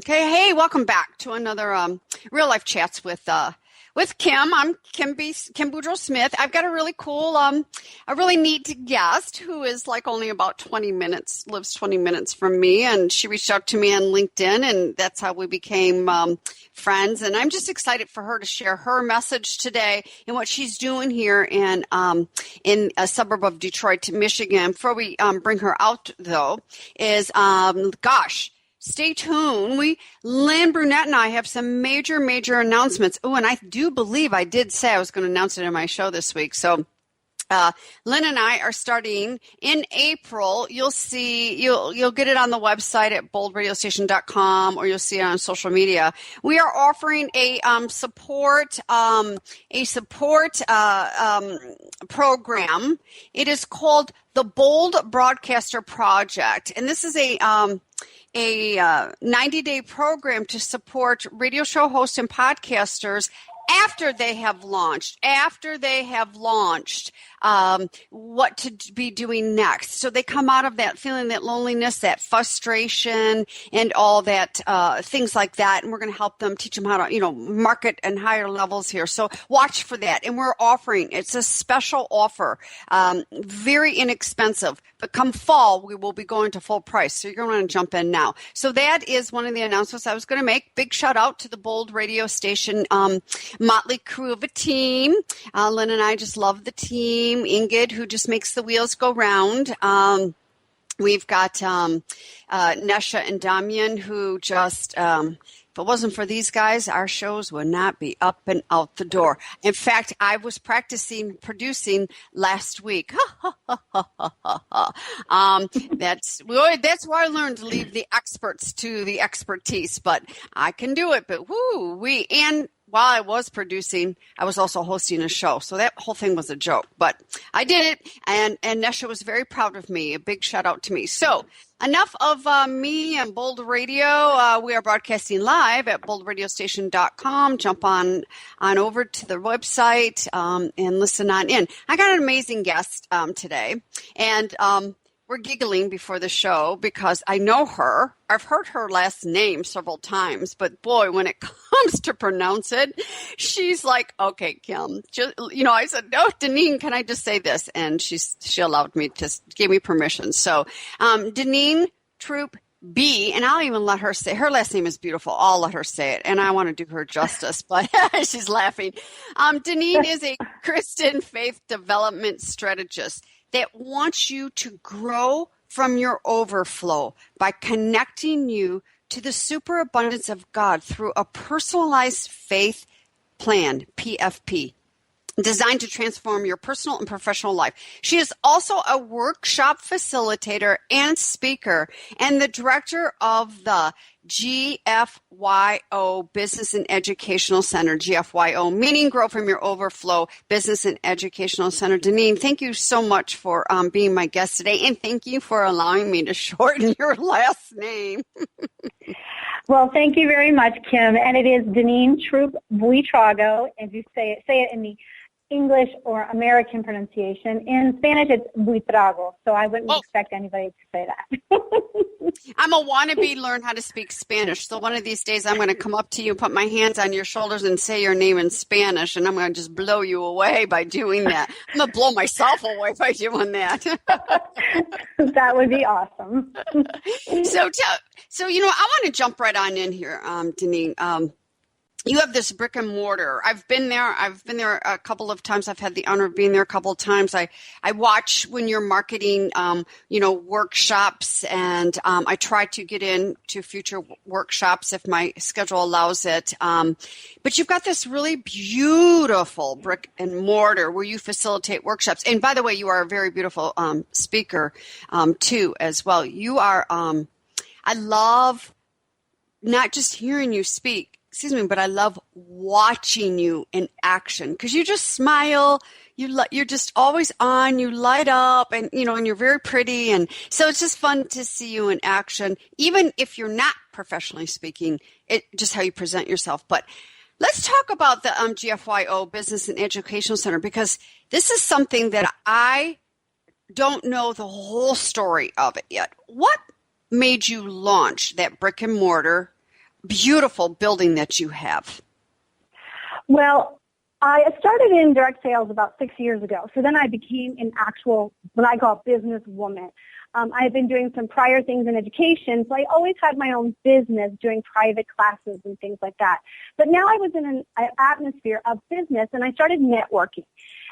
Okay, hey, welcome back to another Real Life Chats with Kim. I'm Kim Boudreaux Smith. I've got a really cool, a really neat guest who is like only about 20 minutes, lives 20 minutes from me, and she reached out to me on LinkedIn, and that's how we became friends. And I'm just excited for her to share her message today and what she's doing here in a suburb of Detroit, Michigan. Before we bring her out, though, is stay tuned. Lynn Brunette and I have some major announcements. Oh, and I do believe I did say I was going to announce it in my show this week. So Lynn and I are starting in April. You'll get it on the website at boldradiostation.com, or you'll see it on social media. We are offering a support program. It is called the Bold Broadcaster Project, and this is a 90-day program to support radio show hosts and podcasters after they have launched, what to be doing next. So they come out of that feeling, that loneliness, that frustration, and all that, things like that. And we're going to help them, teach them how to, market and higher levels here. So watch for that. And we're offering, it's a special offer, very inexpensive, but come fall, we will be going to full price. So you're going to want to jump in now. So that is one of the announcements I was going to make. Big shout out to the Bold Radio Station, motley crew of a team. Lynn and I just love the team. Ingrid, who just makes the wheels go round. We've got Nesha and Damian, who just, if it wasn't for these guys, our shows would not be up and out the door. In fact, I was practicing producing last week. That's where I learned to leave the experts to the expertise, but I can do it. But and while I was producing, I was also hosting a show. So that whole thing was a joke, but I did it. And Nesha was very proud of me. A big shout out to me. So enough of me and Bold Radio. We are broadcasting live at boldradiostation.com. Jump on over to the website and listen on in. I got an amazing guest today. And we're giggling before the show because I know her. I've heard her last name several times, but boy, when it comes to pronounce it, she's like, okay, Kim, I said, no, Deneen, can I just say this? And she allowed me to give me permission. So, Deneen Troupe-B, and I'll even let her say, her last name is beautiful. I'll let her say it, and I want to do her justice, but she's laughing. Deneen is a Christian faith development strategist that wants you to grow from your overflow by connecting you to the superabundance of God through a personalized faith plan, PFP, designed to transform your personal and professional life. She is also a workshop facilitator and speaker and the director of the GFYO Business and Educational Center, GFYO, meaning Grow From Your Overflow Business and Educational Center. Deneen, thank you so much for being my guest today, and thank you for allowing me to shorten your last name. Well, thank you very much, Kim. And it is Deneen Troupe-Buitrago, as you say it in the English or American pronunciation. In Spanish, it's Buitrago, so I wouldn't expect anybody to say that. I'm a wannabe learn how to speak Spanish, so one of these days I'm going to come up to you, put my hands on your shoulders, and say your name in Spanish, and I'm going to just blow you away by doing that. I'm going to blow myself away by doing that. That would be awesome. So I want to jump right on in here, Deneen. You have this brick and mortar. I've been there a couple of times. I've had the honor of being there a couple of times. I watch when you're marketing, workshops, and I try to get into future workshops if my schedule allows it. But you've got this really beautiful brick and mortar where you facilitate workshops. And by the way, you are a very beautiful speaker too, as well. You are. I love not just hearing you speak. But I love watching you in action because you just smile. You're just always on. You light up, and and you're very pretty, and so it's just fun to see you in action, even if you're not professionally speaking. Just how you present yourself. But let's talk about the GFYO Business and Educational Center, because this is something that I don't know the whole story of it yet. What made you launch that brick and mortar beautiful building that you have? Well, I started in direct sales about 6 years ago. So then I became an actual, what I call businesswoman. I've been doing some prior things in education, so I always had my own business doing private classes and things like that. But now I was in an atmosphere of business, and I started networking.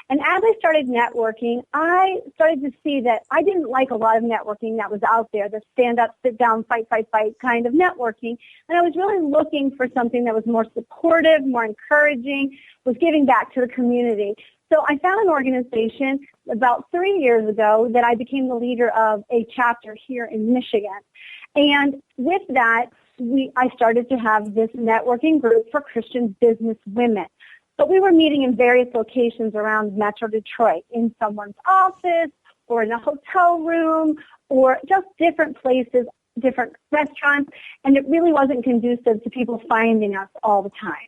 And as I started networking, I started to see that I didn't like a lot of networking that was out there, the stand up, sit down, fight kind of networking. And I was really looking for something that was more supportive, more encouraging, was giving back to the community. So I found an organization about 3 years ago that I became the leader of a chapter here in Michigan. And with that, I started to have this networking group for Christian business women. But we were meeting in various locations around Metro Detroit, in someone's office or in a hotel room or just different places, different restaurants, and it really wasn't conducive to people finding us all the time.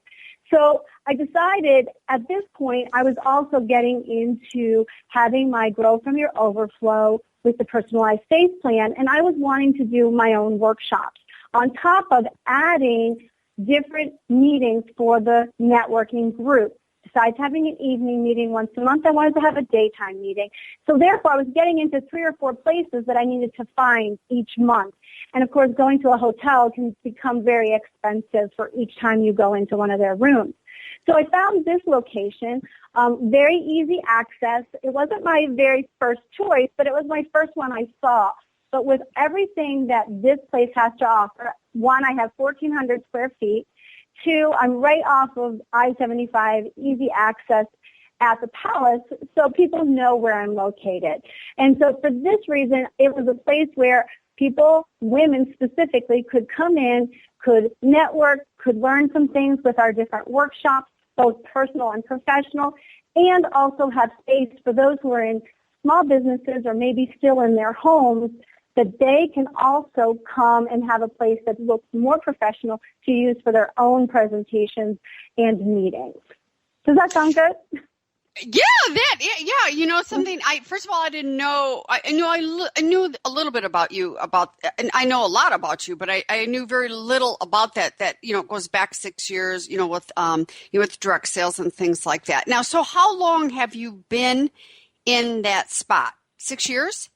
So I decided at this point I was also getting into having my Grow From Your Overflow with the personalized faith plan, and I was wanting to do my own workshops on top of adding different meetings for the networking group. Besides having an evening meeting once a month, I wanted to have a daytime meeting. So therefore, I was getting into 3 or 4 places that I needed to find each month. And of course, going to a hotel can become very expensive for each time you go into one of their rooms. So I found this location, very easy access. It wasn't my very first choice, but it was my first one I saw. But with everything that this place has to offer, one, I have 1,400 square feet. 2, I'm right off of I-75, easy access at the Palace, so people know where I'm located. And so for this reason, it was a place where people, women specifically, could come in, could network, could learn some things with our different workshops, both personal and professional, and also have space for those who are in small businesses or maybe still in their homes, that they can also come and have a place that looks more professional to use for their own presentations and meetings. Does that sound good? Yeah, you know something. First of all, I didn't know. I knew a little bit about you, and I know a lot about you, but I knew very little about that. That goes back 6 years. With direct sales and things like that. Now, so how long have you been in that spot? 6 years?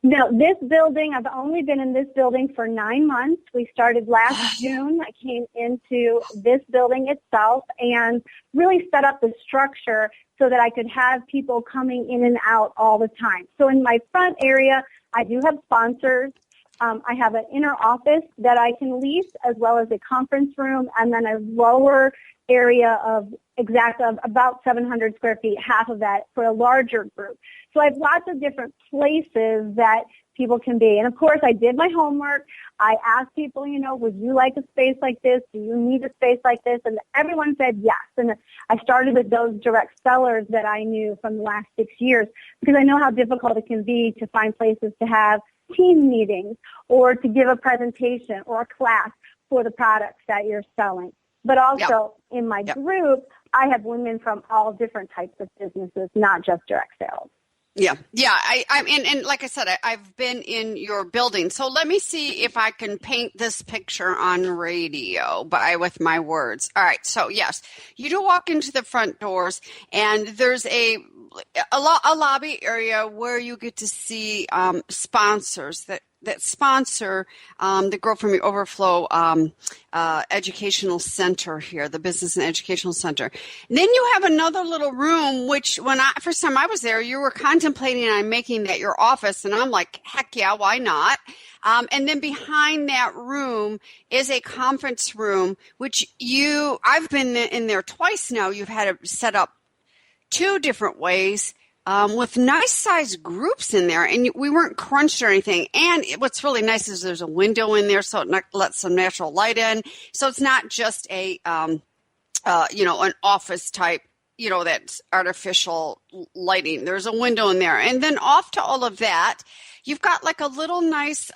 No, this building, I've only been in this building for 9 months. We started last June. I came into this building itself and really set up the structure so that I could have people coming in and out all the time. So in my front area, I do have sponsors. I have an inner office that I can lease, as well as a conference room, and then a lower area of about 700 square feet, half of that for a larger group. So I have lots of different places that people can be. And of course, I did my homework. I asked people, would you like a space like this? Do you need a space like this? And everyone said yes. And I started with those direct sellers that I knew from the last 6 years, because I know how difficult it can be to find places to have team meetings or to give a presentation or a class for the products that you're selling. But also in my group, I have women from all different types of businesses, not just direct sales. Yeah. And like I said, I've been in your building. So let me see if I can paint this picture on radio with my words. All right. So yes, you do walk into the front doors, and there's a lobby area where you get to see sponsors that sponsor the Grow From Your Overflow educational center here, the Business and Educational Center. And then you have another little room, which first time I was there, you were contemplating on making that your office, and I'm like, heck yeah, why not? And then behind that room is a conference room, which I've been in there twice now. You've had it set up 2 different ways. With nice-sized groups in there, and we weren't crunched or anything. And what's really nice is there's a window in there, so it lets some natural light in. So it's not just an office type, that's artificial lighting. There's a window in there, and then off to all of that, you've got like a little nice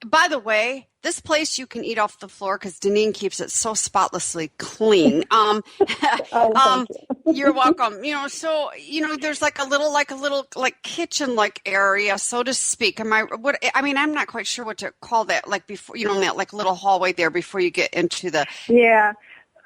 by the way, this place you can eat off the floor because Deneen keeps it so spotlessly clean. Thank you. You're welcome. So there's like a little kitchen area, so to speak. I'm not quite sure what to call that. Like before, that like little hallway there before you get into the. Yeah.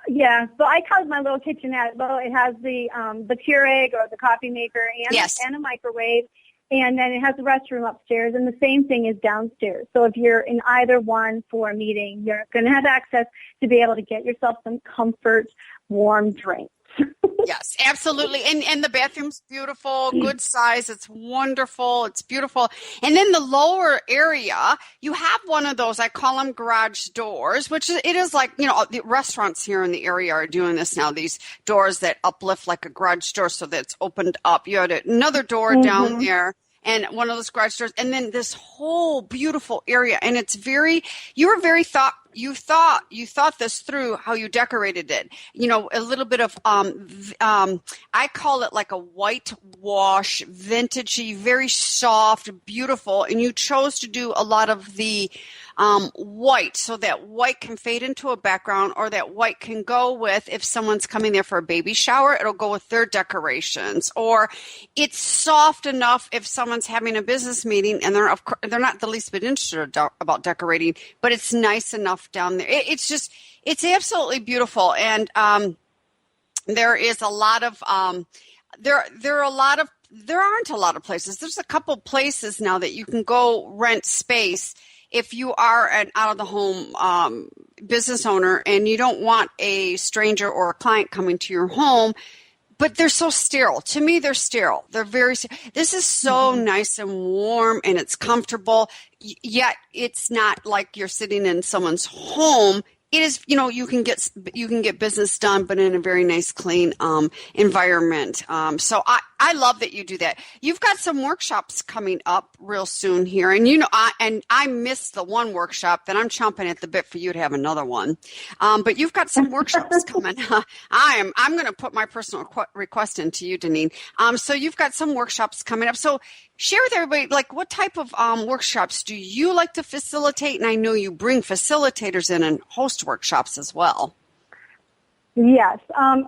Yeah, so I call it my little kitchenette. Well, it has the Keurig or the coffee maker and a microwave, and then it has the restroom upstairs, and the same thing is downstairs. So if you're in either one for a meeting, you're going to have access to be able to get yourself some comfort, warm drinks. Yes, absolutely. And the bathroom's beautiful, good size. It's wonderful. It's beautiful. And then the lower area, you have one of those, I call them garage doors, which it is like, the restaurants here in the area are doing this now, these doors that uplift like a garage door so that it's opened up. You had another door down there. And one of those garage doors, and then this whole beautiful area, and you thought this through how you decorated it. A little bit of I call it like a whitewash, vintagey, very soft, beautiful, and you chose to do a lot of the white, so that white can fade into a background, or that white can go with, if someone's coming there for a baby shower, it'll go with their decorations. Or it's soft enough if someone's having a business meeting and they're not the least bit interested about decorating, but it's nice enough down there. It's absolutely beautiful. And there is a lot of there aren't a lot of places. There's a couple places now that you can go rent space if you are an out-of-the-home business owner and you don't want a stranger or a client coming to your home, but they're so sterile. To me, they're sterile. They're very – this is so nice and warm, and it's comfortable, yet it's not like you're sitting in someone's home. It is, you can get business done, but in a very nice, clean environment. So I love that you do that. You've got some workshops coming up real soon here, and I missed the one workshop that I'm chomping at the bit for you to have another one. But you've got some workshops coming. I'm going to put my personal request into you, Deneen. So you've got some workshops coming up. So share with everybody, like, what type of workshops do you like to facilitate? And I know you bring facilitators in and host workshops as well. Yes.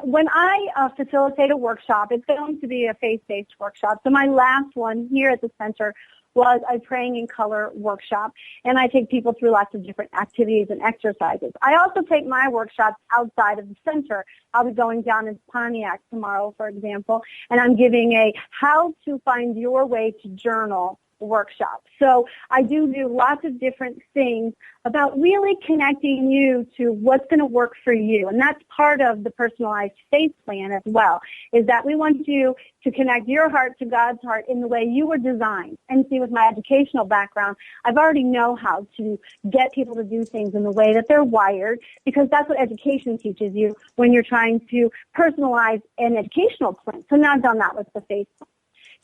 When I facilitate a workshop, it's going to be a faith-based workshop. So my last one here at the center was a praying in color workshop, and I take people through lots of different activities and exercises. I also take my workshops outside of the center. I'll be going down in Pontiac tomorrow, for example, and I'm giving a how to find your way to journal workshop. So I do lots of different things about really connecting you to what's going to work for you. And that's part of the personalized faith plan as well, is that we want you to connect your heart to God's heart in the way you were designed. And see, with my educational background, I've already know how to get people to do things in the way that they're wired, because that's what education teaches you when you're trying to personalize an educational plan. So now I've done that with the faith plan.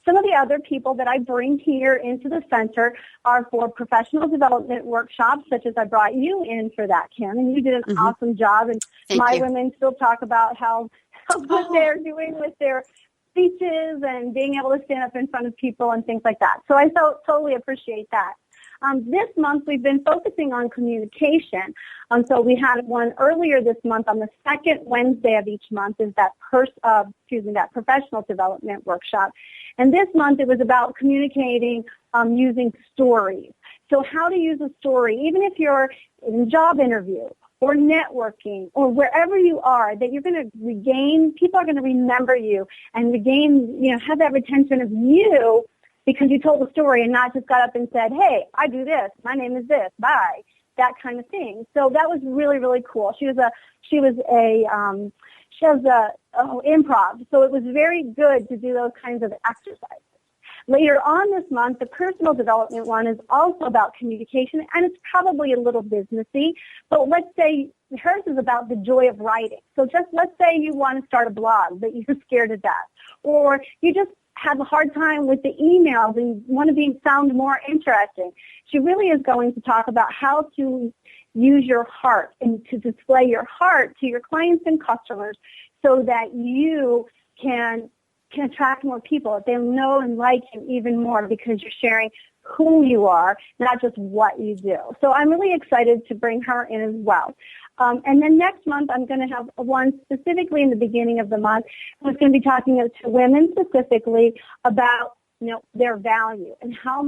Some of the other people that I bring here into the center are for professional development workshops, such as I brought you in for that, Kim, and you did an awesome job. And my women still talk about how good they're doing with their speeches and being able to stand up in front of people and things like that. So I totally appreciate that. This month we've been focusing on communication. So we had one earlier this month on the second Wednesday of each month is that professional development workshop. And this month it was about communicating using stories. So how to use a story, even if you're in a job interview or networking or wherever you are, that you're going to regain, people are going to remember you and regain, have that retention of you because you told a story and not just got up and said, hey, I do this, my name is this, bye, that kind of thing. So that was really, really cool. She was improv, so it was very good to do those kinds of exercises. Later on this month, the personal development one is also about communication, and it's probably a little businessy, but let's say hers is about the joy of writing. So just let's say you want to start a blog, but you're scared to death, or you just have a hard time with the emails and want to sound more interesting. She really is going to talk about how to use your heart and to display your heart to your clients and customers so that you can can attract more people. They'll know and like you even more because you're sharing who you are, not just what you do. So I'm really excited to bring her in as well. And then next month, I'm going to have one specifically in the beginning of the month who's going to be talking to women specifically about, their value and how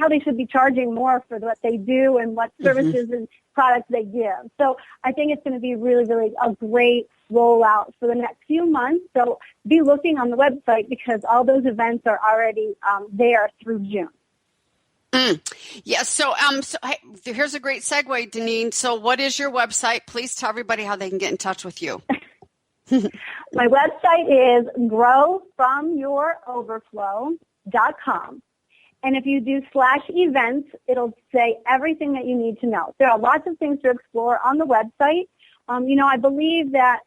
they should be charging more for what they do and what services and products they give. So I think it's going to be really, really a great rollout for the next few months. So be looking on the website because all those events are already there through June. Yes. So hey, here's a great segue, Deneen. So what is your website? Please tell everybody how they can get in touch with you. My website is growfromyouroverflow.com. And if you do /events, it'll say everything that you need to know. There are lots of things to explore on the website. I believe that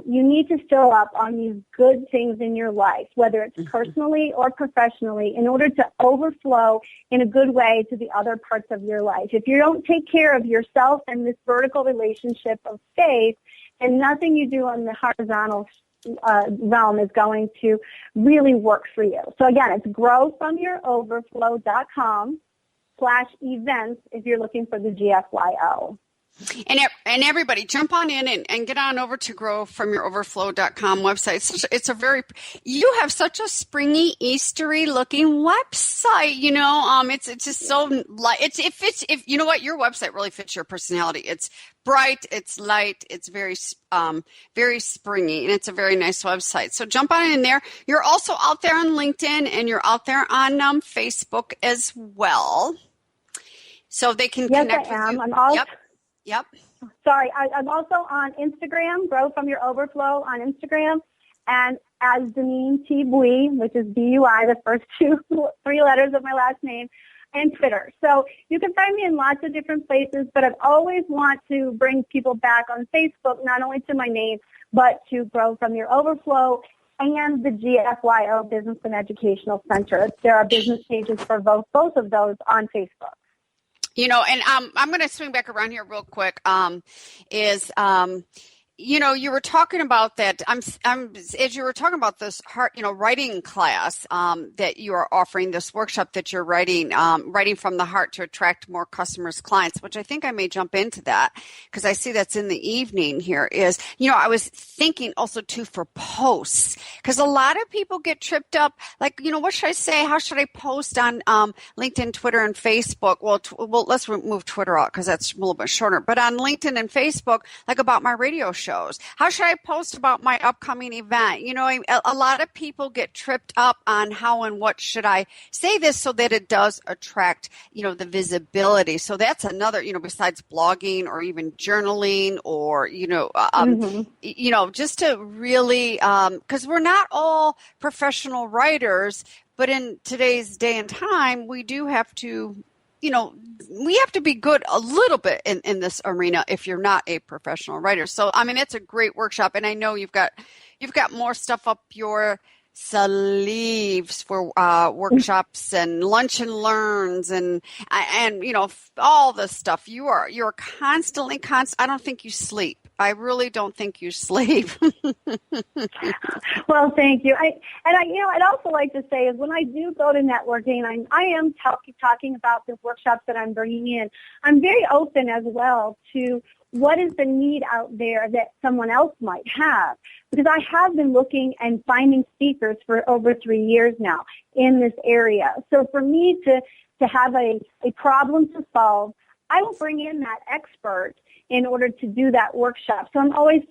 you need to fill up on these good things in your life, whether it's personally or professionally, in order to overflow in a good way to the other parts of your life. If you don't take care of yourself and this vertical relationship of faith, and nothing you do on the horizontal realm is going to really work for you. So again, it's growfromyouroverflow.com/events if you're looking for the GFYO. And everybody, jump on in and get on over to growfromyouroverflow.com website. You have such a springy, Eastery looking website. It's just so it fits. If you know what, your website really fits your personality. It's bright, it's light, it's very springy, and it's a very nice website. So jump on in there. You're also out there on LinkedIn, and you're out there on Facebook as well. So they can connect with you. Yes, I am. I'm also. Yep. Sorry, I'm also on Instagram, Grow From Your Overflow on Instagram, and as Deneen T. Bui, which is B-U-I, the first three letters of my last name, and Twitter. So you can find me in lots of different places, but I've always want to bring people back on Facebook, not only to my name, but to Grow From Your Overflow and the GFYO Business and Educational Center. There are business pages for both of those on Facebook. And I'm going to swing back around here real quick. You were talking about that. As you were talking about this writing class that you are offering, this workshop that you're writing from the heart to attract more customers, clients, which I think I may jump into that because I see that's in the evening here. I was thinking also too for posts because a lot of people get tripped up. Like, what should I say? How should I post on LinkedIn, Twitter, and Facebook? Well, let's remove Twitter out because that's a little bit shorter. But on LinkedIn and Facebook, like about my radio shows. How should I post about my upcoming event? A lot of people get tripped up on how and what should I say this so that it does attract, the visibility. So that's another, besides blogging or even journaling or, just to really, because we're not all professional writers, but in today's day and time, we do have to we have to be good a little bit in this arena if you're not a professional writer. So, it's a great workshop, and I know you've got more stuff up your sleeves for workshops and lunch and learns and all this stuff. You're constantly. I don't think you sleep. I really don't think you sleep. Well, thank you. I'd also like to say is when I do go to networking, I am talking about the workshops that I'm bringing in. I'm very open as well to what is the need out there that someone else might have, because I have been looking and finding speakers for over 3 years now in this area. So for me to have a problem to solve, I will bring in that expert in order to do that workshop. So I'm always,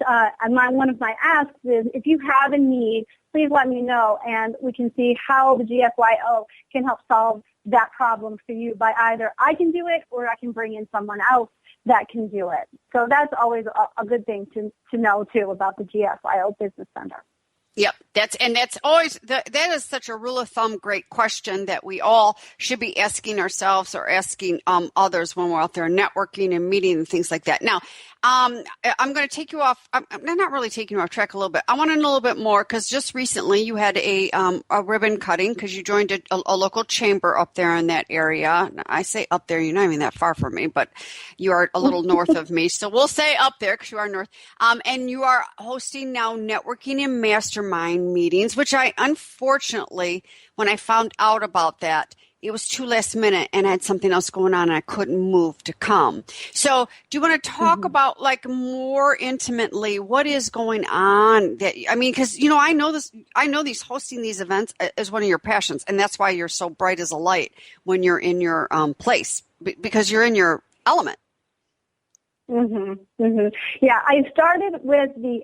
one of my asks is, if you have a need, please let me know, and we can see how the GFYO can help solve that problem for you by either I can do it or I can bring in someone else that can do it. So that's always a good thing to know, too, about the GFYO Business Center. Yep, that is such a rule of thumb, great question that we all should be asking ourselves or asking others when we're out there networking and meeting and things like that. Now, I'm going to take you off. I'm not really taking you off track a little bit. I want to know a little bit more because just recently you had a ribbon cutting because you joined a local chamber up there in that area. I say up there, you're not even that far from me, but you are a little north of me. So we'll say up there because you are north. And you are hosting now networking and mastermind mastermind meetings, which I, unfortunately, when I found out about that, it was too last minute and I had something else going on and I couldn't move to come. So do you want to talk about like more intimately what is going on that, I mean, cause you know, I know these hosting these events is one of your passions, and that's why you're so bright as a light when you're in your place, because you're in your element. Yeah, I started with the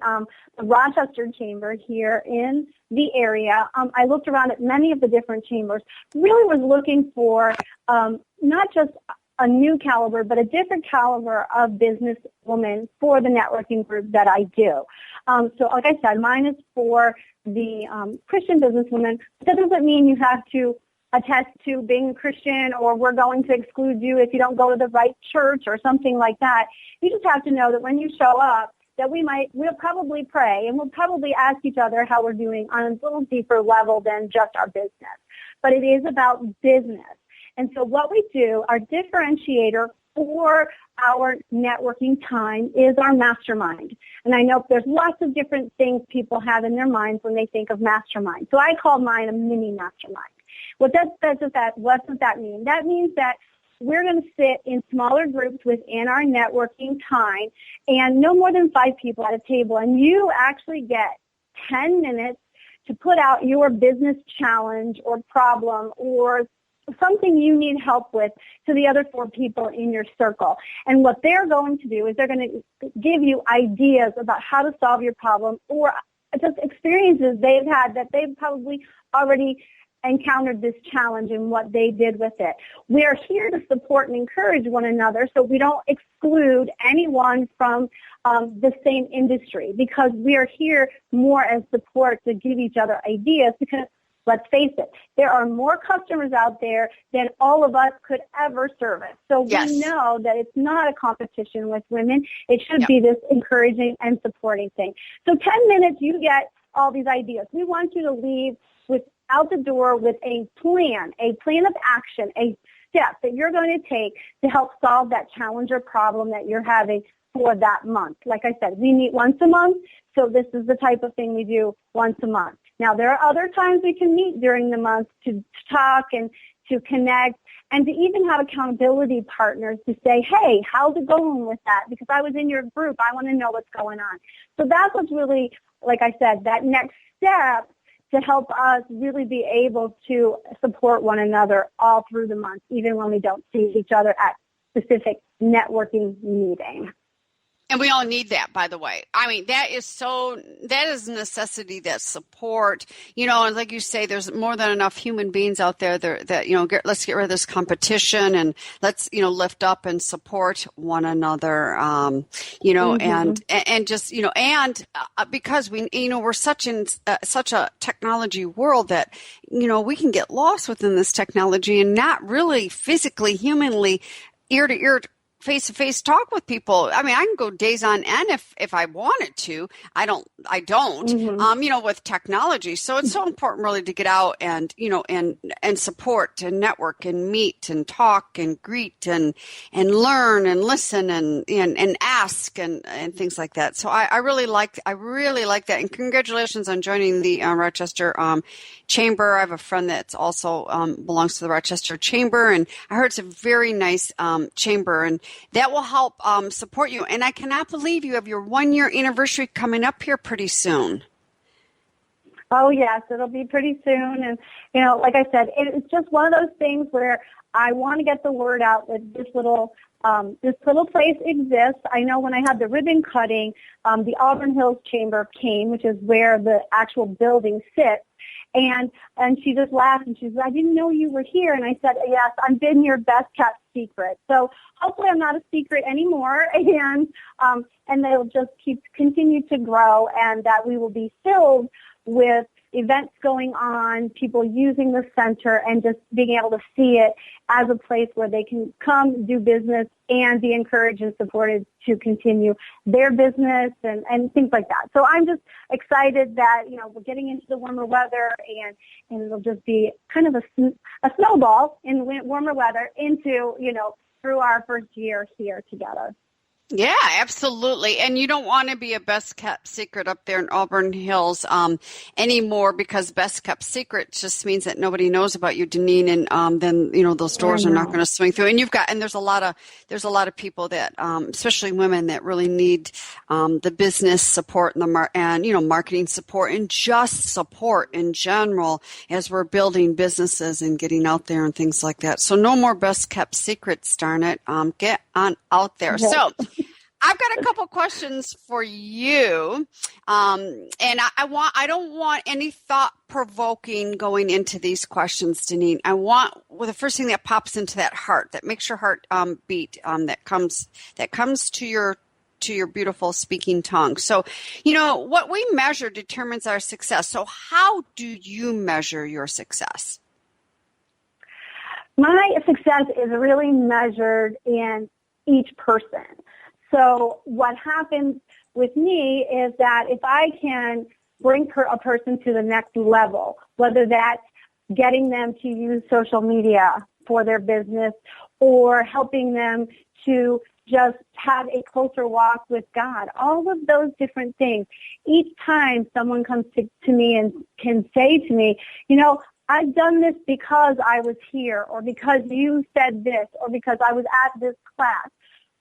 Rochester Chamber here in the area. I looked around at many of the different chambers, really was looking for not just a new caliber, but a different caliber of businesswoman for the networking group that I do. So like I said, mine is for the Christian businesswoman. That doesn't mean you have to attest to being a Christian or we're going to exclude you if you don't go to the right church or something like that. You just have to know that when you show up, that we'll probably pray and we'll probably ask each other how we're doing on a little deeper level than just our business. But it is about business. And so what we do, our differentiator for our networking time is our mastermind. And I know there's lots of different things people have in their minds when they think of mastermind. So I call mine a mini mastermind. What does that mean? That means that we're going to sit in smaller groups within our networking time and no more than 5 people at a table. And you actually get 10 minutes to put out your business challenge or problem or something you need help with to the other 4 people in your circle. And what they're going to do is they're going to give you ideas about how to solve your problem or just experiences they've had that they've probably already encountered this challenge and what they did with it. We are here to support and encourage one another so we don't exclude anyone from the same industry, because we are here more as support to give each other ideas, because let's face it, there are more customers out there than all of us could ever service. So we know that it's not a competition with women. It should be this encouraging and supporting thing. So 10 minutes, you get all these ideas. We want you to leave out the door with a plan of action, a step that you're going to take to help solve that challenge or problem that you're having for that month. Like I said, we meet once a month, so this is the type of thing we do once a month. Now, there are other times we can meet during the month to talk and to connect and to even have accountability partners to say, hey, how's it going with that? Because I was in your group. I want to know what's going on. So that's what's really, like I said, that next step to help us really be able to support one another all through the month, even when we don't see each other at specific networking meetings. And we all need that, by the way. I mean, that is a necessity, that support, you know, and like you say, there's more than enough human beings out there that, you know, let's get rid of this competition and let's, you know, lift up and support one another, you know, and just, you know, and because we, you know, we're such a technology world that, you know, we can get lost within this technology and not really physically, humanly, ear to ear, face-to-face talk with people. I mean, I can go days on end if I wanted to. I don't, you know, with technology. So it's so important really to get out and, you know, and support and network and meet and talk and greet and learn and listen and ask and things like that. So I really like that. And congratulations on joining the Rochester Chamber. I have a friend that's also belongs to the Rochester Chamber, and I heard it's a very nice chamber, and that will help support you. And I cannot believe you have your 1-year anniversary coming up here pretty soon. Oh, yes, it'll be pretty soon. And, you know, like I said, it's just one of those things where I want to get the word out that this little place exists. I know when I had the ribbon cutting, the Auburn Hills Chamber came, which is where the actual building sits. And she just laughed and she said, I didn't know you were here. And I said, yes, I've been your best kept secret. So hopefully I'm not a secret anymore, and they'll just continue to grow, and that we will be filled with events going on, people using the center, and just being able to see it as a place where they can come do business and be encouraged and supported to continue their business and things like that. So I'm just excited that, you know, we're getting into the warmer weather, and it'll just be kind of a snowball in warmer weather into, you know, through our first year here together. Yeah, absolutely. And you don't want to be a best kept secret up there in Auburn Hills anymore, because best kept secret just means that nobody knows about you, Deneen, and then those doors are not going to swing through. And there's a lot of people that, especially women, that really need the business support and marketing support and just support in general as we're building businesses and getting out there and things like that. So no more best kept secrets, darn it. Get on out there. Yes. So I've got a couple questions for you, and I don't want any thought provoking going into these questions, Deneen. I want the first thing that pops into that heart, that makes your heart beat, that comes to your beautiful speaking tongue. So, what we measure determines our success. So, how do you measure your success? My success is really measured in each person. So what happens with me is that if I can bring a person to the next level, whether that's getting them to use social media for their business or helping them to just have a closer walk with God, all of those different things, each time someone comes to me and can say to me, I've done this because I was here, or because you said this, or because I was at this class.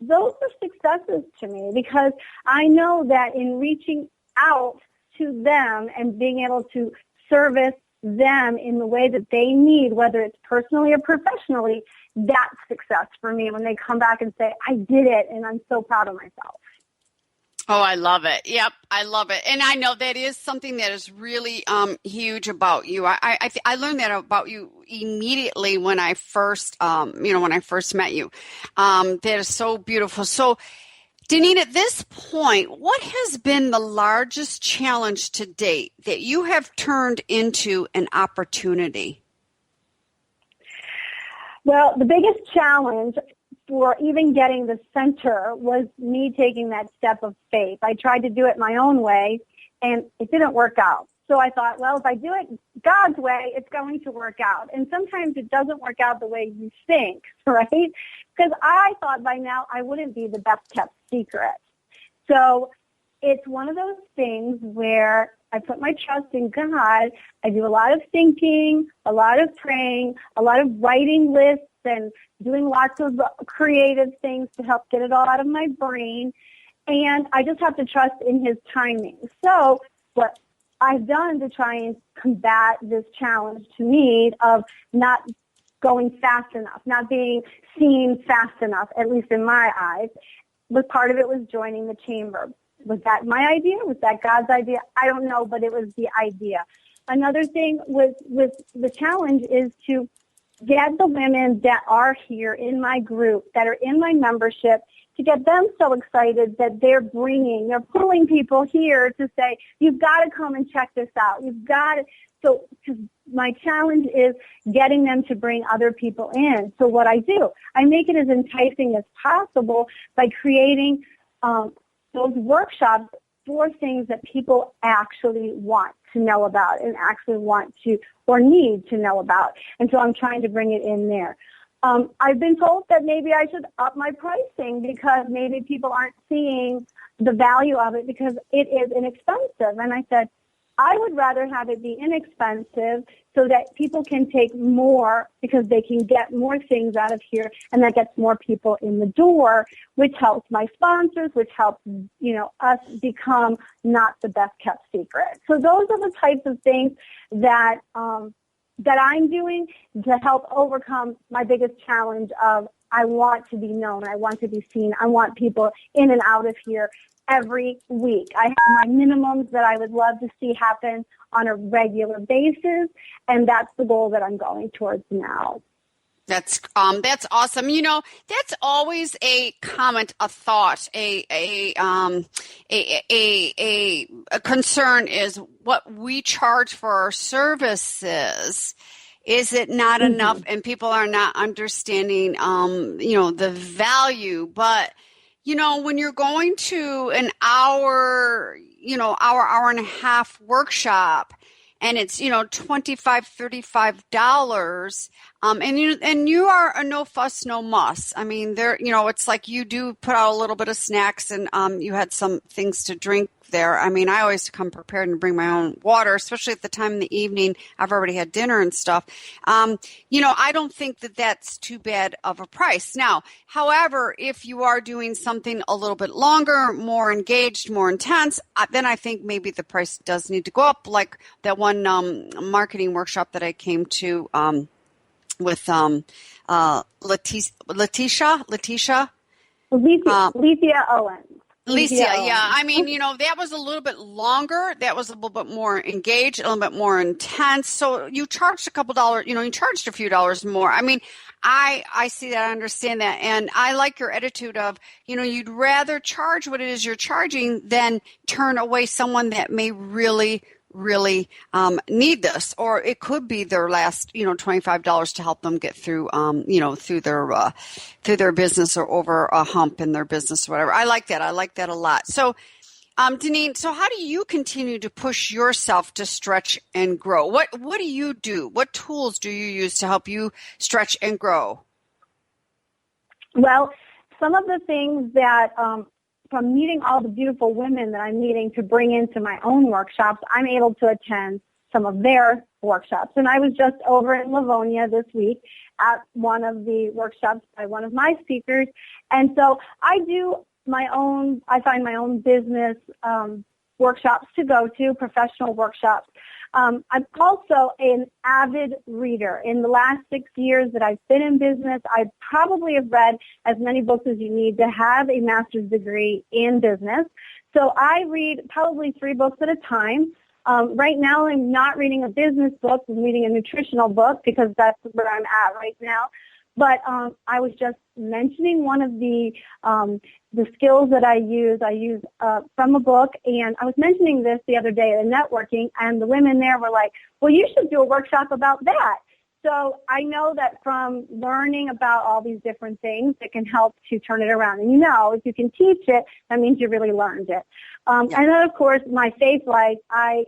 Those are successes to me, because I know that in reaching out to them and being able to service them in the way that they need, whether it's personally or professionally, that's success for me when they come back and say, I did it and I'm so proud of myself. Oh, I love it. Yep, I love it. And I know that is something that is really huge about you. I learned that about you immediately when I first met you. That is so beautiful. So, Deneen, at this point, what has been the largest challenge to date that you have turned into an opportunity? Well, the biggest challenge for even getting the center was me taking that step of faith. I tried to do it my own way, and it didn't work out. So I thought, well, if I do it God's way, it's going to work out. And sometimes it doesn't work out the way you think, right? Because I thought by now I wouldn't be the best kept secret. So it's one of those things where I put my trust in God. I do a lot of thinking, a lot of praying, a lot of writing lists, and doing lots of creative things to help get it all out of my brain. And I just have to trust in His timing. So what I've done to try and combat this challenge to me of not going fast enough, not being seen fast enough, at least in my eyes, was part of it was joining the chamber. Was that my idea? Was that God's idea? I don't know, but it was the idea. Another thing with the challenge is to get the women that are here in my group, that are in my membership, to get them so excited that they're pulling people here to say, you've got to come and check this out. You've got to. So my challenge is getting them to bring other people in. So what I do, I make it as enticing as possible by creating those workshops for things that people actually want to know about and actually want to or need to know about. And so I'm trying to bring it in there. I've been told that maybe I should up my pricing because maybe people aren't seeing the value of it because it is inexpensive. And I said, I would rather have it be inexpensive so that people can take more because they can get more things out of here, and that gets more people in the door, which helps my sponsors, which helps, us become not the best kept secret. So those are the types of things that I'm doing to help overcome my biggest challenge of I want to be known, I want to be seen, I want people in and out of here every week. I have my minimums that I would love to see happen on a regular basis, and that's the goal that I'm going towards now. That's awesome. That's always a comment, a thought, a concern is what we charge for our services. Is it not enough? And people are not understanding, the value. But, when you're going to an hour and a half workshop, and it's, $25, $35. And you are a no fuss, no muss. I mean, it's like you do put out a little bit of snacks, and you had some things to drink there. I mean, I always come prepared and bring my own water, especially at the time in the evening. I've already had dinner and stuff. I don't think that that's too bad of a price. Now, however, if you are doing something a little bit longer, more engaged, more intense, then I think maybe the price does need to go up, like that one marketing workshop that I came to with Letitia Owens. Alicia, yeah. I mean, that was a little bit longer. That was a little bit more engaged, a little bit more intense. So you charged a couple dollars, you charged a few dollars more. I mean, I see that, I understand that. And I like your attitude of, you'd rather charge what it is you're charging than turn away someone that may really need this, or it could be their last, $25 to help them get through, through their business or over a hump in their business or whatever. I like that. I like that a lot. So, Deneen, so how do you continue to push yourself to stretch and grow? What do you do? What tools do you use to help you stretch and grow? Well, some of the things that, from meeting all the beautiful women that I'm meeting to bring into my own workshops, I'm able to attend some of their workshops. And I was just over in Livonia this week at one of the workshops by one of my speakers. And so I find my own business workshops to go to, professional workshops. I'm also an avid reader. In the last 6 years that I've been in business, I probably have read as many books as you need to have a master's degree in business. So I read probably 3 books at a time. Right now I'm not reading a business book. I'm reading a nutritional book because that's where I'm at right now. But I was just mentioning one of the skills that I use from a book, and I was mentioning this the other day at a networking, and the women there were like, well, you should do a workshop about that. So I know that from learning about all these different things, it can help to turn it around. And if you can teach it, that means you really learned it. And then, of course, my faith life, I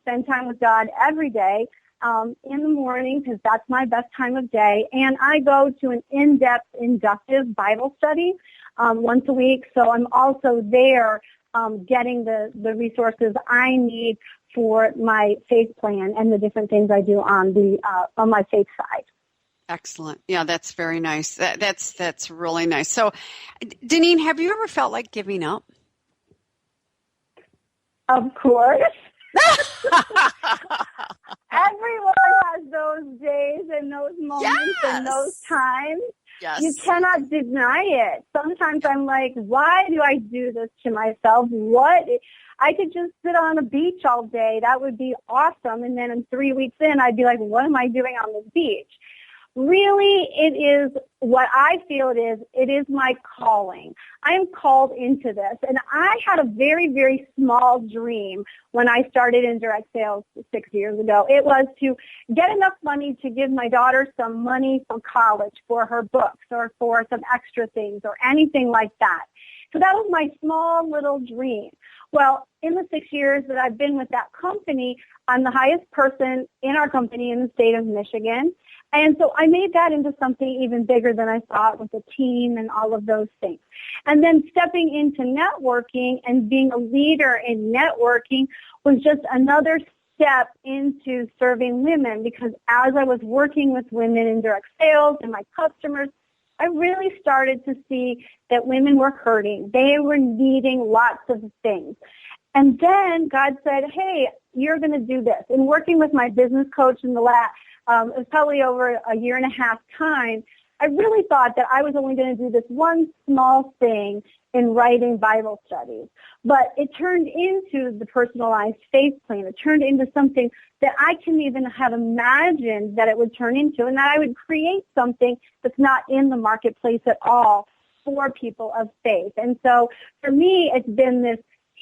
spend time with God every day. In the morning, because that's my best time of day, and I go to an in-depth inductive Bible study once a week, so I'm also there getting the resources I need for my faith plan and the different things I do on my faith side. Excellent. Yeah, that's very nice. That's really nice. So, Deneen, have you ever felt like giving up? Of course. Everyone has those days and those moments and those times. Yes. You cannot deny it. Sometimes I'm like, why do I do this to myself? What? I could just sit on a beach all day. That would be awesome. And then in 3 weeks in, I'd be like, what am I doing on this beach? Really, it is what I feel it is. It is my calling. I am called into this. And I had a very, very small dream when I started in direct sales 6 years ago. It was to get enough money to give my daughter some money for college, for her books, or for some extra things, or anything like that. So that was my small little dream. Well, in the 6 years that I've been with that company, I'm the highest person in our company in the state of Michigan. And so I made that into something even bigger than I thought, with a team and all of those things. And then stepping into networking and being a leader in networking was just another step into serving women, because as I was working with women in direct sales and my customers, I really started to see that women were hurting. They were needing lots of things. And then God said, hey, you're going to do this. And working with my business coach in the last, it was probably over a year and a half time, I really thought that I was only going to do this one small thing in writing Bible studies. But it turned into the personalized faith plan. It turned into something that I couldn't even have imagined that it would turn into, and that I would create something that's not in the marketplace at all for people of faith. And so for me, it's been this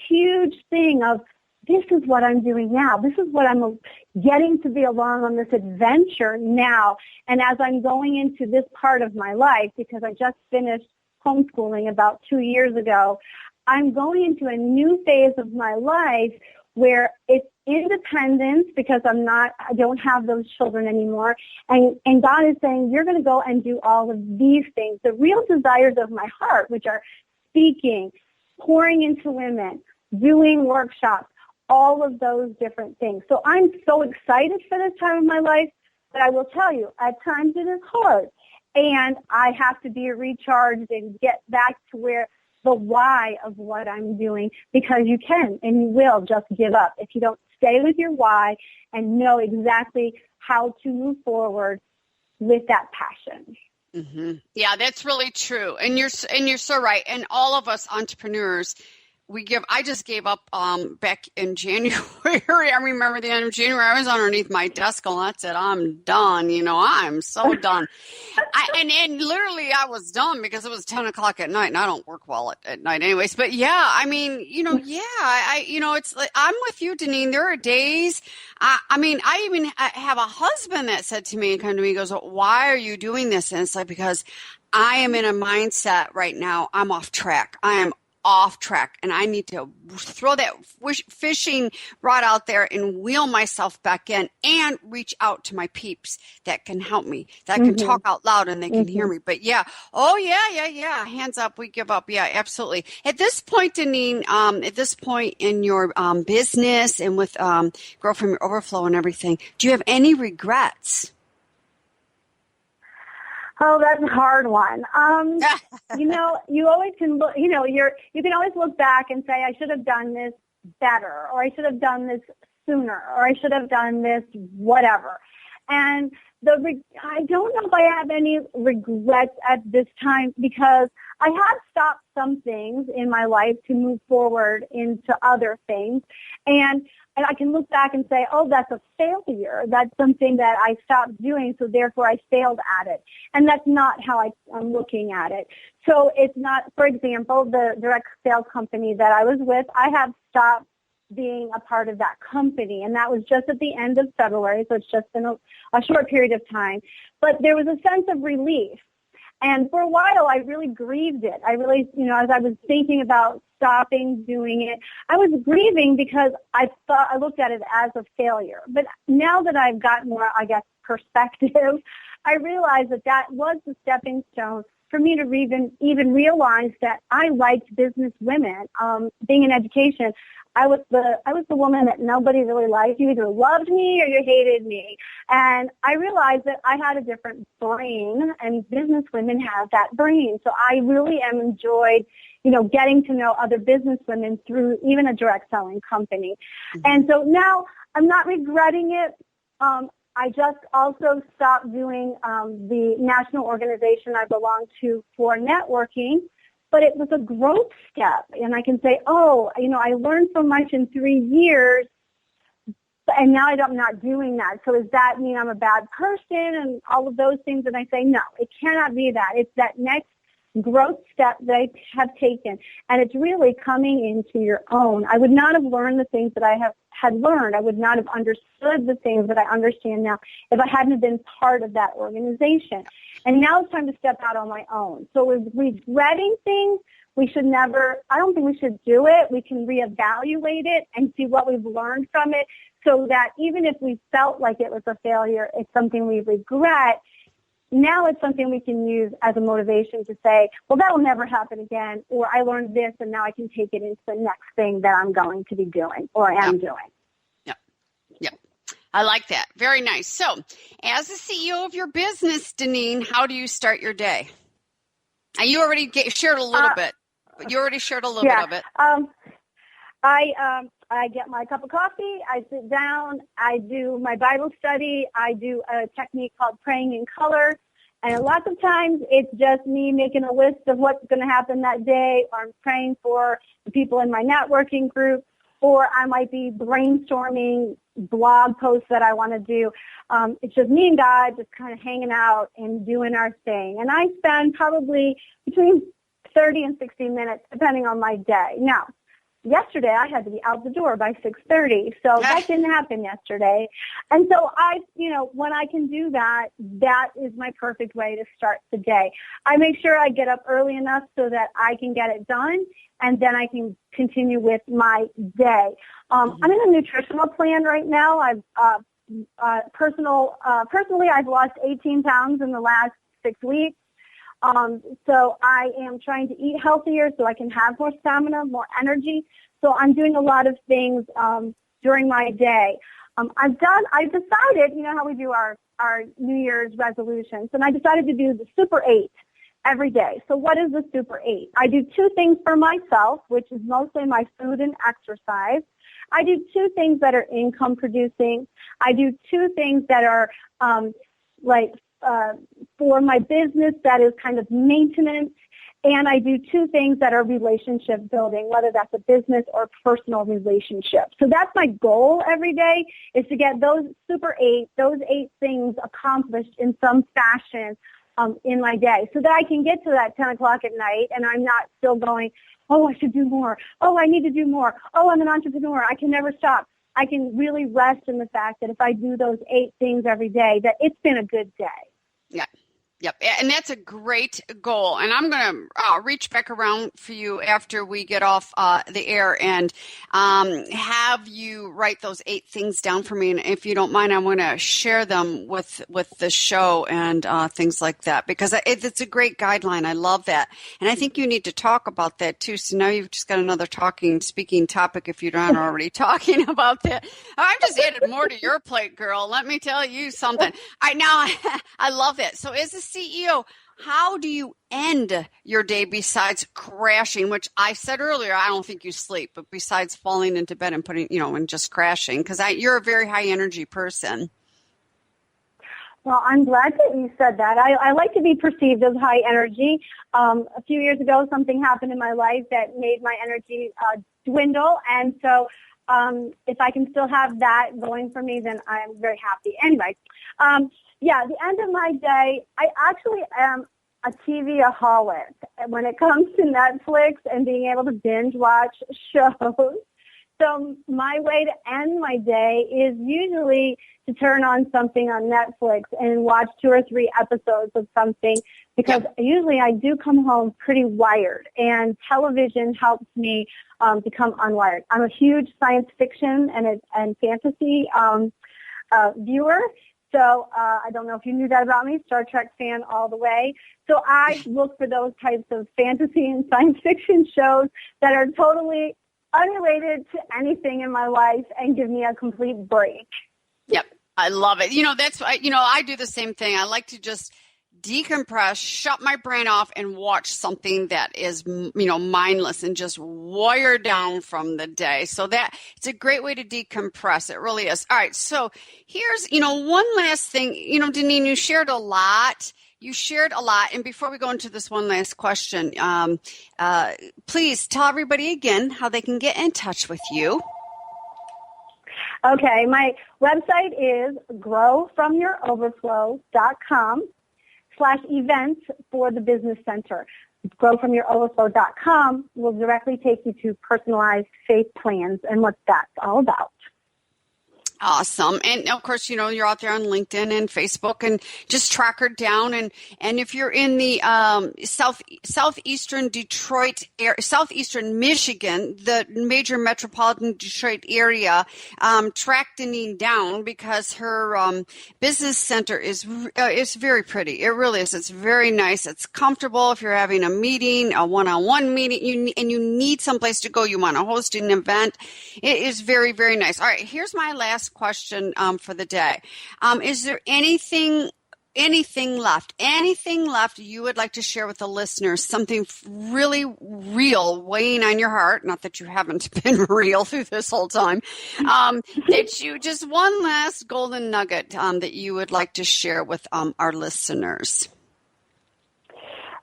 huge thing of, this is what I'm doing now. This is what I'm getting to be along on this adventure now. And as I'm going into this part of my life, because I just finished homeschooling about 2 years ago, I'm going into a new phase of my life where it's independence because I don't have those children anymore. And God is saying, you're going to go and do all of these things, the real desires of my heart, which are speaking, pouring into women, doing workshops, all of those different things. So I'm so excited for this time of my life, but I will tell you, at times it is hard. And I have to be recharged and get back to where the why of what I'm doing, because you can and you will just give up if you don't stay with your why and know exactly how to move forward with that passion. Mm-hmm. Yeah, that's really true. And you're so right. And all of us entrepreneurs, I just gave up back in January. I remember the end of January. I was underneath my desk and I said, I'm done. I'm so done. And literally I was done because it was 10 o'clock at night and I don't work well at night anyways. But yeah, I mean, it's like, I'm with you, Deneen. There are days, I even have a husband that said to me and come to me, he goes, why are you doing this? And it's like, because I am in a mindset right now. I'm off track. I am off track and I need to throw that fishing rod out there and wheel myself back in and reach out to my peeps that can help me, that can talk out loud and they can hear me. But yeah, hands up, we give up. Yeah, absolutely. At this point, Deneen, at this point in your business and with Grow From Your Overflow and everything, do you have any regrets? Oh, that's a hard one. You always can look, you can always look back and say, I should have done this better, or I should have done this sooner, or I should have done this whatever. And I don't know if I have any regrets at this time because I have stopped some things in my life to move forward into other things. And I can look back and say, oh, that's a failure. That's something that I stopped doing, so therefore I failed at it. And that's not how I'm looking at it. So it's not, for example, the direct sales company that I was with, I have stopped being a part of that company. And that was just at the end of February, so it's just been a short period of time. But there was a sense of relief. And for a while, I really grieved it. I really, as I was thinking about stopping doing it, I was grieving because I looked at it as a failure. But now that I've got more, perspective, I realized that was the stepping stone for me to even realize that I liked business women. Being in education, I was the woman that nobody really liked. You either loved me or you hated me. And I realized that I had a different brain, and business women have that brain. So I really enjoyed, getting to know other business women through even a direct selling company. Mm-hmm. And so now I'm not regretting it. I just also stopped doing the national organization I belong to for networking. But it was a growth step, and I can say, I learned so much in 3 years, and now I'm not doing that. So does that mean I'm a bad person and all of those things? And I say, no, it cannot be that. It's that next growth step that I have taken, and it's really coming into your own. I would not have learned the things that I had learned. I would not have understood the things that I understand now if I hadn't been part of that organization. And now it's time to step out on my own. So with regretting things, I don't think we should do it. We can reevaluate it and see what we've learned from it so that even if we felt like it was a failure, it's something we regret. Now it's something we can use as a motivation to say, well, that will never happen again, or I learned this and now I can take it into the next thing that I'm going to be doing or am doing. Yep. I like that. Very nice. So as the CEO of your business, Deneen, how do you start your day? And you already shared a little bit. You already shared a little bit of it. I get my cup of coffee, I sit down, I do my Bible study, I do a technique called praying in color, and lots of times it's just me making a list of what's going to happen that day, or I'm praying for the people in my networking group, or I might be brainstorming blog posts that I want to do. It's just me and God just kind of hanging out and doing our thing. And I spend probably between 30 and 60 minutes, depending on my day. Now, yesterday I had to be out the door by 6:30, so that didn't happen yesterday. And so when I can do that, that is my perfect way to start the day. I make sure I get up early enough so that I can get it done, and then I can continue with my day. I'm in a nutritional plan right now. Personally, I've lost 18 pounds in the last 6 weeks. So I am trying to eat healthier so I can have more stamina, more energy. So I'm doing a lot of things during my day. I've decided, you know how we do our New Year's resolutions, and I decided to do the Super 8 every day. So what is the Super 8? I do 2 things for myself, which is mostly my food and exercise. I do 2 things that are income producing. I do 2 things that are for my business, that is kind of maintenance, and I do 2 things that are relationship building, whether that's a business or personal relationship. So that's my goal every day, is to get those Super 8, those 8 things accomplished in some fashion in my day, so that I can get to that 10 o'clock at night and I'm not still going, oh, I should do more. Oh, I need to do more. Oh, I'm an entrepreneur. I can never stop. I can really rest in the fact that if I do those 8 things every day, that it's been a good day. Yeah. Yep. And that's a great goal. And I'm going to reach back around for you after we get off the air and have you write those 8 things down for me. And if you don't mind, I'm going to share them with the show and things like that, because it's a great guideline. I love that. And I think you need to talk about that too. So now you've just got another speaking topic if you're not already talking about that. I've just added more to your plate, girl. Let me tell you something. I love it. So as a CEO, how do you end your day besides crashing, which I said earlier, I don't think you sleep, but besides falling into bed and putting, and just crashing, because you're a very high energy person. Well, I'm glad that you said that. I like to be perceived as high energy. A few years ago, something happened in my life that made my energy dwindle, and so if I can still have that going for me, then I'm very happy. Anyway, the end of my day, I actually am a TV-aholic when it comes to Netflix and being able to binge watch shows. So my way to end my day is usually to turn on something on Netflix and watch 2 or 3 episodes of something, because usually I do come home pretty wired, and television helps me become unwired. I'm a huge science fiction and fantasy viewer. So I don't know if you knew that about me, Star Trek fan all the way. So I look for those types of fantasy and science fiction shows that are totally unrelated to anything in my life and give me a complete break. Yep, I love it. That's I do the same thing. I like to just decompress, shut my brain off, and watch something that is, mindless and just wire down from the day. So that it's a great way to decompress. It really is. All right. So here's, one last thing, Deneen, you shared a lot. And before we go into this one last question, please tell everybody again how they can get in touch with you. Okay. My website is growfromyouroverflow.com/events for the business center. Growfromyouroverflow.com will directly take you to personalized faith plans and what that's all about. Awesome. And of course, you're out there on LinkedIn and Facebook, and just track her down. And if you're in the southeastern Michigan, the major metropolitan Detroit area, track Deneen down, because her business center is very pretty. It really is. It's very nice. It's comfortable if you're having a meeting, a one-on-one meeting, and you need someplace to go. You want to host an event. It is very, very nice. All right. Here's my last question for the day. Is there anything left you would like to share with the listeners, something really real weighing on your heart, not that you haven't been real through this whole time, that you just one last golden nugget that you would like to share with our listeners?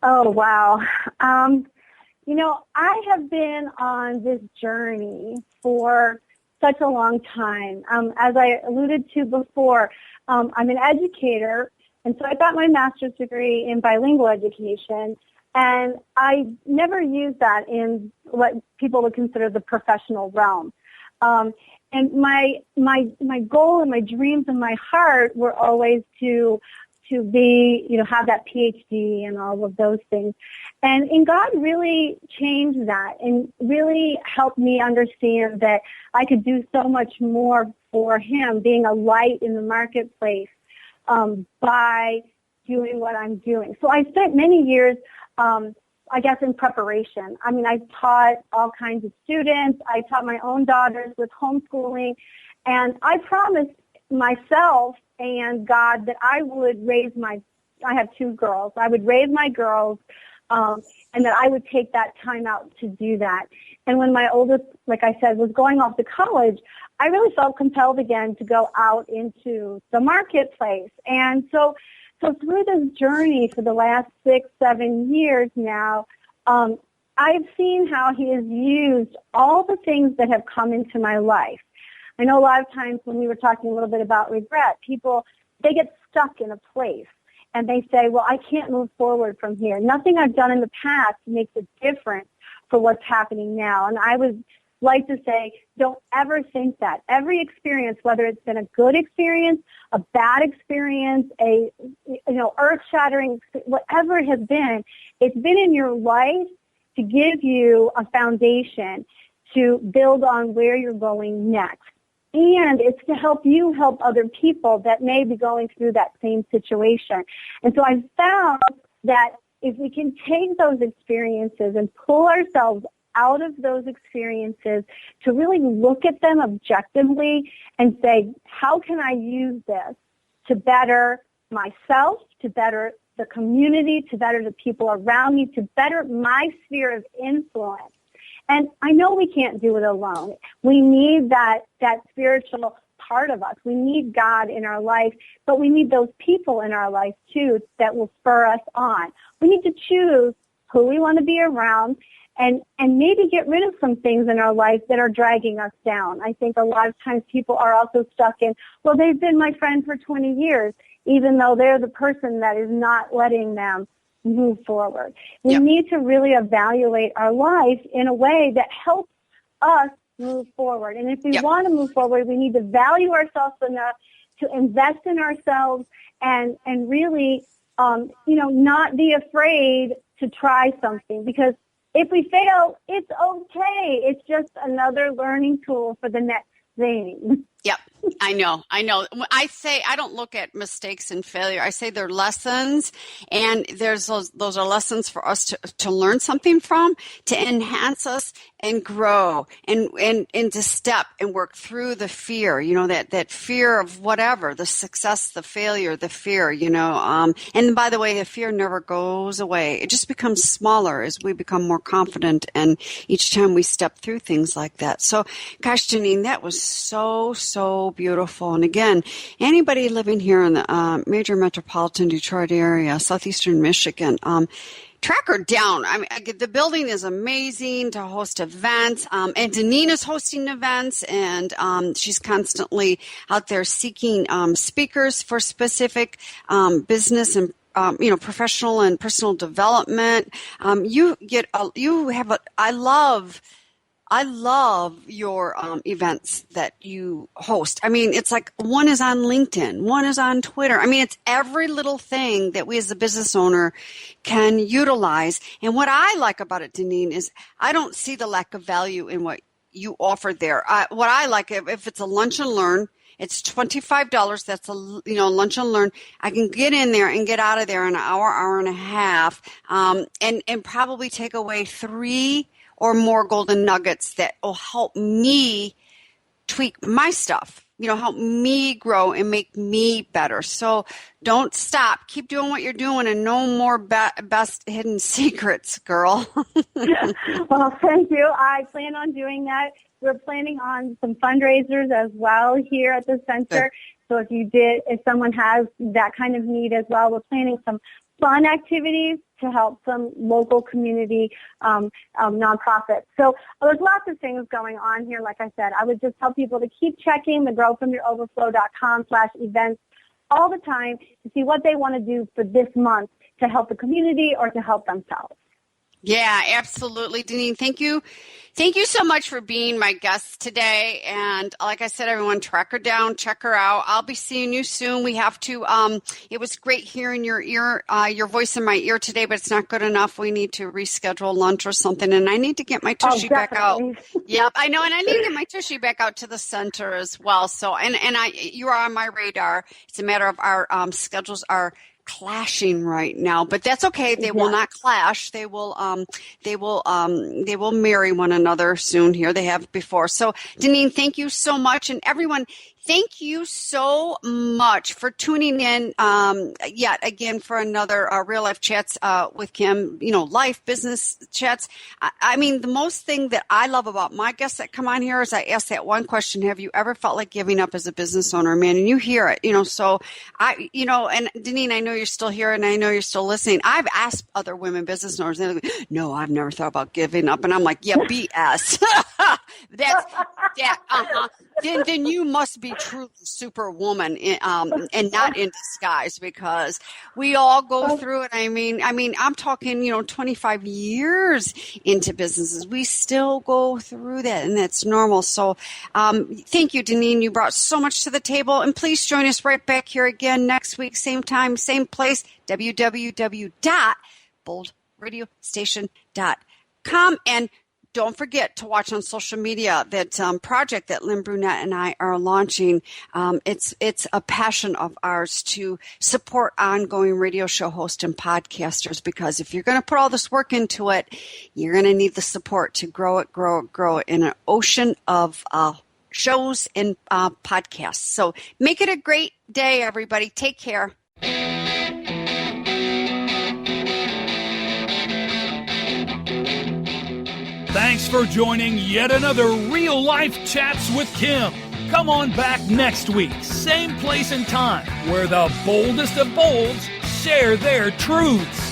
Oh, wow. I have been on this journey for such a long time. As I alluded to before, I'm an educator, And so I got my master's degree in bilingual education, and I never used that in what people would consider the professional realm. And my goal and my dreams and my heart were always to be, have that PhD and all of those things. And God really changed that and really helped me understand that I could do so much more for Him, being a light in the marketplace, by doing what I'm doing. So I spent many years, I guess, in preparation. I mean, I taught all kinds of students. I taught my own daughters with homeschooling. And I promised myself and God that I would I have 2 girls. I would raise my girls, and that I would take that time out to do that. And when my oldest, like I said, was going off to college, I really felt compelled again to go out into the marketplace. And so through this journey for the last 6-7 years now, I've seen how He has used all the things that have come into my life. I know a lot of times when we were talking a little bit about regret, people, they get stuck in a place and they say, well, I can't move forward from here. Nothing I've done in the past makes a difference for what's happening now. And I would like to say, don't ever think that. Every experience, whether it's been a good experience, a bad experience, a earth-shattering, whatever it has been, it's been in your life to give you a foundation to build on where you're going next. And it's to help you help other people that may be going through that same situation. And so I've found that if we can take those experiences and pull ourselves out of those experiences to really look at them objectively and say, how can I use this to better myself, to better the community, to better the people around me, to better my sphere of influence? And I know we can't do it alone. We need that spiritual part of us. We need God in our life, but we need those people in our life too that will spur us on. We need to choose who we want to be around and maybe get rid of some things in our life that are dragging us down. I think a lot of times people are also stuck in, well, they've been my friend for 20 years, even though they're the person that is not letting them move forward. We need to really evaluate our life in a way that helps us move forward. And if we want to move forward, we need to value ourselves enough to invest in ourselves and really, not be afraid to try something, because if we fail, it's okay. It's just another learning tool for the next thing. Yep. I know. I say I don't look at mistakes and failure. I say they're lessons, and those are lessons for us to learn something from, to enhance us and grow and to step and work through the fear, that fear of whatever, the success, the failure, the fear, and by the way, the fear never goes away. It just becomes smaller as we become more confident, and each time we step through things like that. So, gosh, Deneen, that was so beautiful. And again, anybody living here in the major metropolitan Detroit area, southeastern Michigan, track her down. I mean, the building is amazing to host events, and Deneen is hosting events, and she's constantly out there seeking speakers for specific business and professional and personal development. I love your events that you host. I mean, it's like one is on LinkedIn, one is on Twitter. I mean, it's every little thing that we as a business owner can utilize. And what I like about it, Deneen, is I don't see the lack of value in what you offer there. What I like, if it's a lunch and learn, it's $25. That's a lunch and learn. I can get in there and get out of there in an hour and a half, and probably take away 3 or more golden nuggets that will help me tweak my stuff, help me grow and make me better. So don't stop. Keep doing what you're doing, and no more best hidden secrets, girl. Well, thank you. I plan on doing that. We're planning on some fundraisers as well here at the center. So if someone has that kind of need as well, we're planning some fun activities to help some local community nonprofits. So there's lots of things going on here. Like I said, I would just tell people to keep checking the growfromyouroverflow.com/events all the time to see what they want to do for this month to help the community or to help themselves. Yeah, absolutely. Deneen, thank you. Thank you so much for being my guest today. And like I said, everyone, track her down, check her out. I'll be seeing you soon. We have to, it was great hearing your voice in my ear today, but it's not good enough. We need to reschedule lunch or something. And I need to get my tushy back out. Yep, I know. And I need to get my tushy back out to the center as well. So, you are on my radar. It's a matter of our schedules are clashing right now, but that's okay. They will not clash. They will marry one another soon here. They have before. So Deneen, thank you so much. And everyone, thank you so much for tuning in yet again for another Real Life Chats with Kim, life, business chats. I mean, the most thing that I love about my guests that come on here is I ask that one question: have you ever felt like giving up as a business owner, man? And you hear it, so and Deneen, I know you're still here and I know you're still listening. I've asked other women business owners, and they're like, no, I've never thought about giving up. And I'm like, yeah, BS. Then you must be truly superwoman and not in disguise, because we all go through it. I mean, I'm talking, 25 years into businesses. We still go through that, and that's normal. So thank you, Deneen. You brought so much to the table. And please join us right back here again next week, same time, same place, www.boldradiostation.com. And don't forget to watch on social media that project that Lynn Brunette and I are launching. It's a passion of ours to support ongoing radio show hosts and podcasters, because if you're going to put all this work into it, you're going to need the support to grow it in an ocean of shows and podcasts. So make it a great day, everybody. Take care. Thanks for joining yet another Real Life Chats with Kim. Come on back next week, same place and time, where the boldest of bolds share their truths.